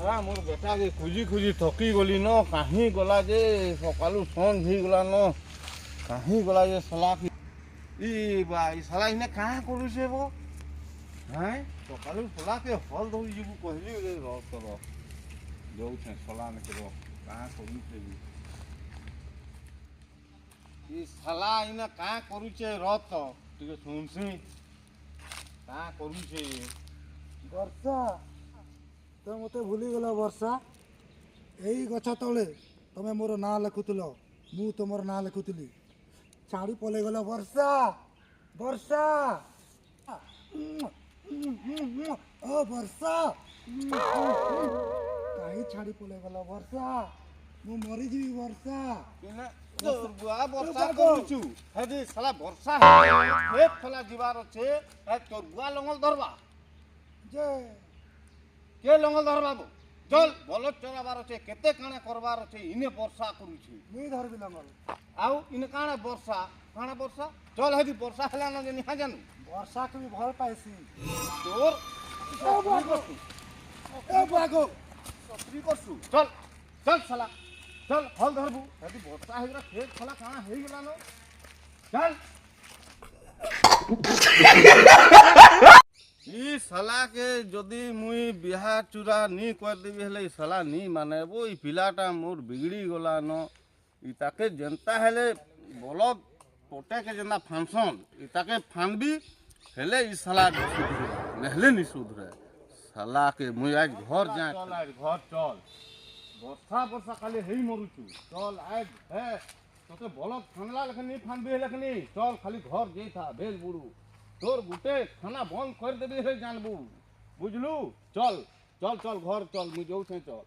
হ্যাঁ মোর বেটাকে খুঁজি খুঁজি থকি গলি ন কাহি গলা যে সকালু সন হয়ে গলা ন কাহি গলা যে শালা ই বা ই শালা ইনে কাঁ করুছে বো হ্যাঁ সকালু শালাকে হল ধরি যাবু কহিলি র তর যাউছে শালা নে র কাঁ করুছে ই শালা ইনে কাঁ করুছে র তো ଟିକେ শুনছি কাঁ করুছে ବର୍ଷା ତ ମୋତେ ଭୁଲିଗଲା ବର୍ଷା ଏଇ ଗଛ ତଳେ ତମେ ମୋର ନାଁ ଲେଖୁଥିଲ ମୁଁ ତୁମର ନାଁ ଲେଖୁଥିଲି ଛାଡ଼ି ପଳେଇଗଲା ବର୍ଷା ବର୍ଷା ଓ ବର୍ଷା କାହିଁ ଛାଡ଼ି ପଳେଇଗଲା ବର୍ଷା ମୁଁ ମରିଯିବି ବର୍ଷା ଇନେ তোর বুয়া বর্ষা করুছু হেদি শালা বর্ষা হে ফলা ଯିବାର ଅଛି হে তোর বুয়া লঙ্গল ধরবা ଯେ কে লঙ্গল ধরবা বো চল বল চলাবার আছে কেতে কাণে করবার আছে ইনে বর্ষা করুছি ମୁଇଁ ଧରିବି ଲଙ୍ଗଲ ଆଉ ଇନେ କାଣା ବର୍ଷା କାଣା ବର୍ଷା চল হেদি বর্ষা হেলা না জানি হা জানু ବର୍ଷାକୁ ବି ଭଲ ପାଇସି তোর ଏ ବାଗ সত্রি করছু চল চল শালা চল হল ধরবু হেদি বর্ষা হেগরা খেত ফলা কাଣା হেইগলা ন চল ই শালাকে যদি মুই বিহা চূড়া নি করদেবি হেলে ই শালা নি মানে বো ই পিলাটা মোর বিগড়ি গলা ন ই তাকে যেন্তা হেলে বলদ পটেকে যেন্তা ফাংশন ই তাকে ফানবি হেলে ই শালা সুধরে নেহলে নি সুধরে শালাকে মুই আজ ঘর যা চল আজ ঘর চল বর্ষা বর্ষা খালি হেই মরুছু চল আজ হে তোকে বলদ ফানলা লেখনি ফানবি লেখনি চল খালি ঘর যেই থা বেল বুড়ু তোর গুটে খানা বন্ধ করে দেবি হে জানবু বুঝলু চল চল চল ঘর চল মুই যাউছে চল